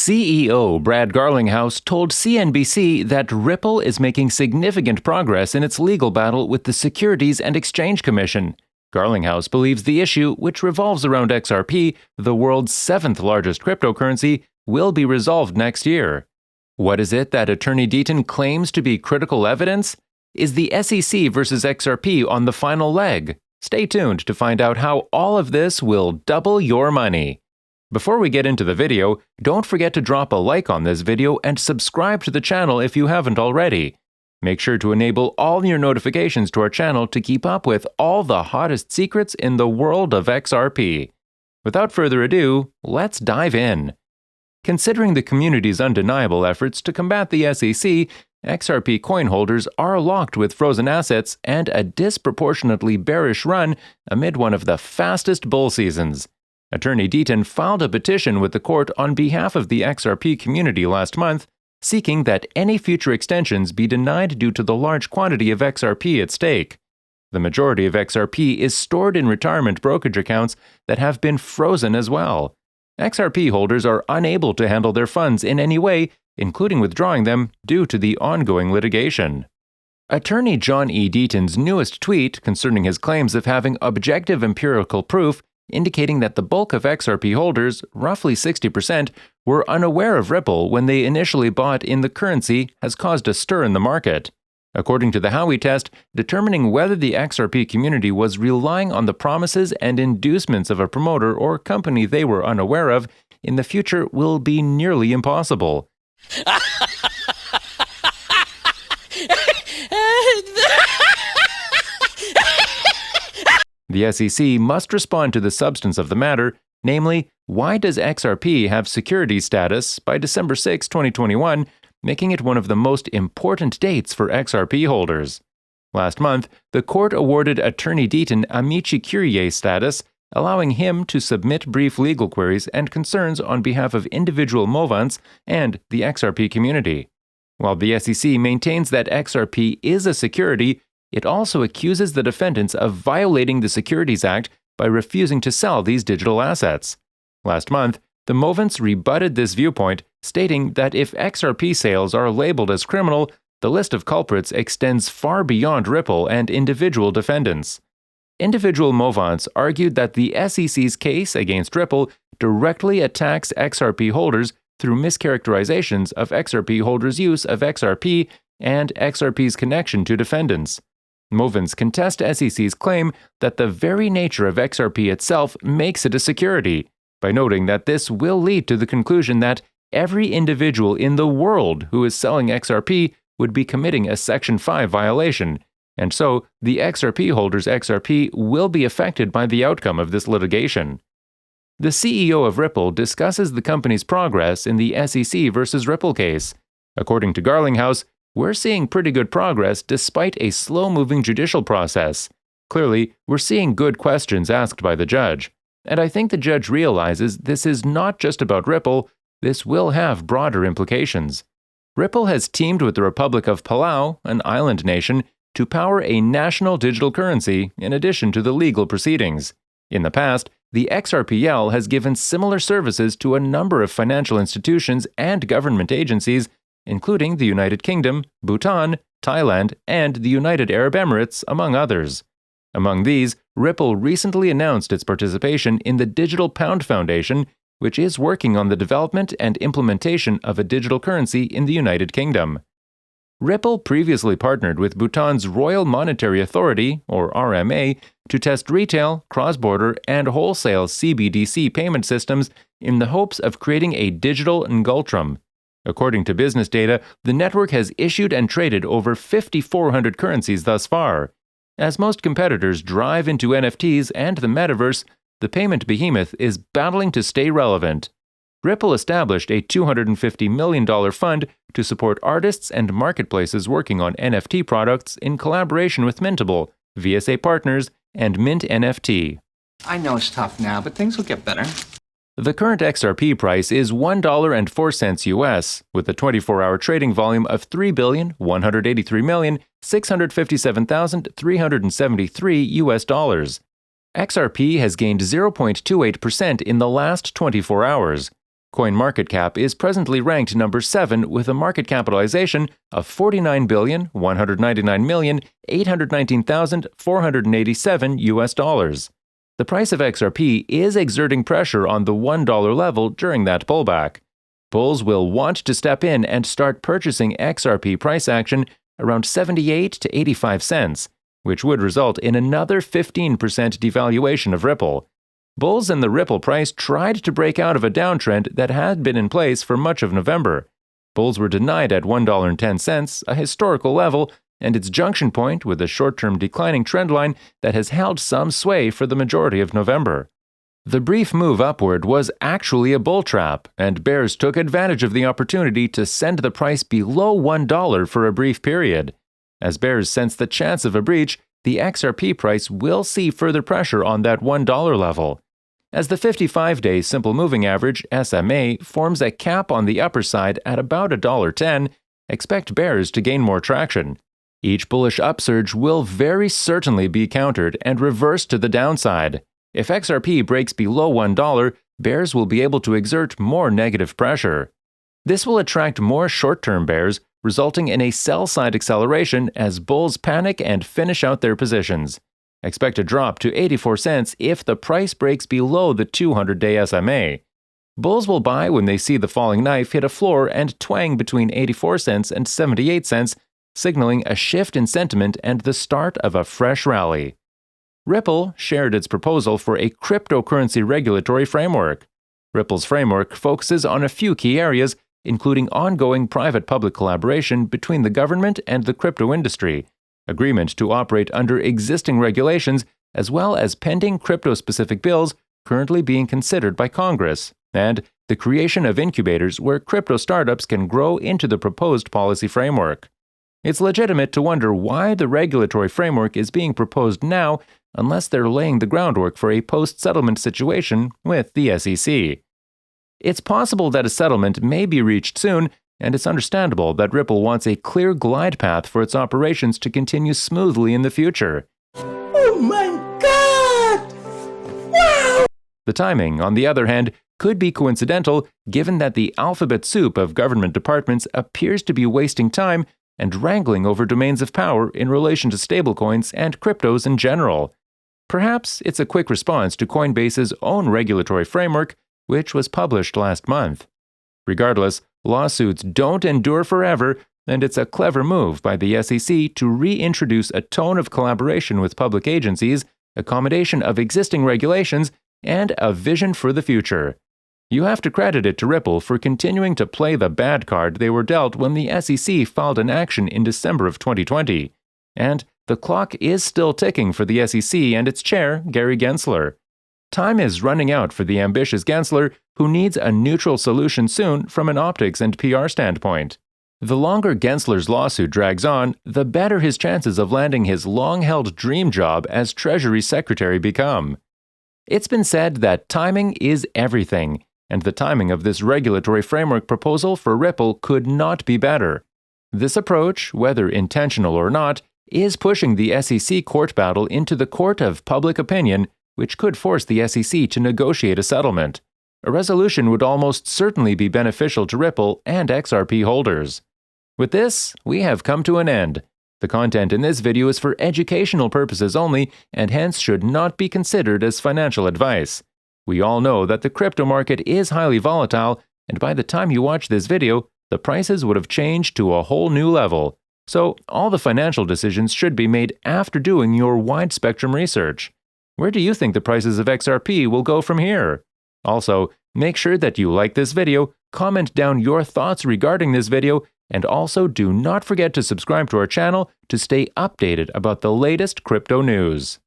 CEO Brad Garlinghouse told CNBC that Ripple is making significant progress in its legal battle with the Securities and Exchange Commission. Garlinghouse believes the issue, which revolves around XRP, the world's seventh largest cryptocurrency, will be resolved next year. What is it that Attorney Deaton claims to be critical evidence? Is the SEC versus XRP on the final leg? Stay tuned to find out how all of this will double your money. Before we get into the video, don't forget to drop a like on this video and subscribe to the channel if you haven't already. Make sure to enable all your notifications to our channel to keep up with all the hottest secrets in the world of XRP. Without further ado, let's dive in. Considering the community's undeniable efforts to combat the SEC, XRP coin holders are locked with frozen assets and a disproportionately bearish run amid one of the fastest bull seasons. Attorney Deaton filed a petition with the court on behalf of the XRP community last month, seeking that any future extensions be denied due to the large quantity of XRP at stake. The majority of XRP is stored in retirement brokerage accounts that have been frozen as well. XRP holders are unable to handle their funds in any way, including withdrawing them, due to the ongoing litigation. Attorney John E. Deaton's newest tweet concerning his claims of having objective empirical proof indicating that the bulk of XRP holders, roughly 60%, were unaware of Ripple when they initially bought in the currency has caused a stir in the market. According to the Howey test, determining whether the XRP community was relying on the promises and inducements of a promoter or company they were unaware of in the future will be nearly impossible. The SEC must respond to the substance of the matter, namely, why does XRP have securities status by December 6, 2021, making it one of the most important dates for XRP holders? Last month, the court awarded Attorney Deaton amici curiae status, allowing him to submit brief legal queries and concerns on behalf of individual movants and the XRP community. While the SEC maintains that XRP is a security, it also accuses the defendants of violating the Securities Act by refusing to sell these digital assets. Last month, the movants rebutted this viewpoint, stating that if XRP sales are labeled as criminal, the list of culprits extends far beyond Ripple and individual defendants. Individual movants argued that the SEC's case against Ripple directly attacks XRP holders through mischaracterizations of XRP holders' use of XRP and XRP's connection to defendants. Movants contest SEC's claim that the very nature of XRP itself makes it a security, by noting that this will lead to the conclusion that every individual in the world who is selling XRP would be committing a Section 5 violation, and so the XRP holders' XRP will be affected by the outcome of this litigation. The CEO of Ripple discusses the company's progress in the SEC versus Ripple case. According to Garlinghouse, we're seeing pretty good progress despite a slow-moving judicial process. Clearly, we're seeing good questions asked by the judge. And I think the judge realizes this is not just about Ripple, this will have broader implications. Ripple has teamed with the Republic of Palau, an island nation, to power a national digital currency in addition to the legal proceedings. In the past, the XRPL has given similar services to a number of financial institutions and government agencies, including the United Kingdom, Bhutan, Thailand, and the United Arab Emirates, among others. Among these, Ripple recently announced its participation in the Digital Pound Foundation, which is working on the development and implementation of a digital currency in the United Kingdom. Ripple previously partnered with Bhutan's Royal Monetary Authority, or RMA, to test retail, cross-border, and wholesale CBDC payment systems in the hopes of creating a digital ngultrum. According to business data, the network has issued and traded over 5,400 currencies thus far. As most competitors drive into NFTs and the metaverse, the payment behemoth is battling to stay relevant. Ripple established a $250 million fund to support artists and marketplaces working on NFT products in collaboration with Mintable, VSA Partners, and Mint NFT. I know it's tough now, but things will get better. The current XRP price is $1.04 US, with a 24-hour trading volume of 3,183,657,373 US dollars. XRP has gained 0.28% in the last 24 hours. CoinMarketCap is presently ranked number 7 with a market capitalization of $49,199,819,487 US. The price of XRP is exerting pressure on the $1 level during that pullback. Bulls will want to step in and start purchasing XRP price action around 78 to 85 cents, which would result in another 15% devaluation of Ripple. Bulls in the Ripple price tried to break out of a downtrend that had been in place for much of November. Bulls were denied at $1.10, a historical level, and its junction point with a short-term declining trendline that has held some sway for the majority of November. The brief move upward was actually a bull trap, and bears took advantage of the opportunity to send the price below $1 for a brief period. As bears sense the chance of a breach, the XRP price will see further pressure on that $1 level. As the 55-day simple moving average SMA forms a cap on the upper side at about $1.10, expect bears to gain more traction. Each bullish upsurge will very certainly be countered and reversed to the downside. If XRP breaks below $1, bears will be able to exert more negative pressure. This will attract more short-term bears, resulting in a sell-side acceleration as bulls panic and finish out their positions. Expect a drop to 84 cents if the price breaks below the 200-day SMA. Bulls will buy when they see the falling knife hit a floor and twang between 84 cents and 78 cents, signaling a shift in sentiment and the start of a fresh rally. Ripple shared its proposal for a cryptocurrency regulatory framework. Ripple's framework focuses on a few key areas, including ongoing private-public collaboration between the government and the crypto industry, agreement to operate under existing regulations, as well as pending crypto-specific bills currently being considered by Congress, and the creation of incubators where crypto startups can grow into the proposed policy framework. It's legitimate to wonder why the regulatory framework is being proposed now unless they're laying the groundwork for a post-settlement situation with the SEC. It's possible that a settlement may be reached soon, and it's understandable that Ripple wants a clear glide path for its operations to continue smoothly in the future. Oh my God! Wow! The timing, on the other hand, could be coincidental given that the alphabet soup of government departments appears to be wasting time and wrangling over domains of power in relation to stablecoins and cryptos in general. Perhaps it's a quick response to Coinbase's own regulatory framework, which was published last month. Regardless, lawsuits don't endure forever, and it's a clever move by the SEC to reintroduce a tone of collaboration with public agencies, accommodation of existing regulations, and a vision for the future. You have to credit it to Ripple for continuing to play the bad card they were dealt when the SEC filed an action in December of 2020. And the clock is still ticking for the SEC and its chair, Gary Gensler. Time is running out for the ambitious Gensler, who needs a neutral solution soon from an optics and PR standpoint. The longer Gensler's lawsuit drags on, the better his chances of landing his long-held dream job as Treasury Secretary become. It's been said that timing is everything, and the timing of this regulatory framework proposal for Ripple could not be better. This approach, whether intentional or not, is pushing the SEC court battle into the court of public opinion, which could force the SEC to negotiate a settlement. A resolution would almost certainly be beneficial to Ripple and XRP holders. With this, we have come to an end. The content in this video is for educational purposes only and hence should not be considered as financial advice. We all know that the crypto market is highly volatile, and by the time you watch this video, the prices would have changed to a whole new level. So, all the financial decisions should be made after doing your wide-spectrum research. Where do you think the prices of XRP will go from here? Also, make sure that you like this video, comment down your thoughts regarding this video, and also do not forget to subscribe to our channel to stay updated about the latest crypto news.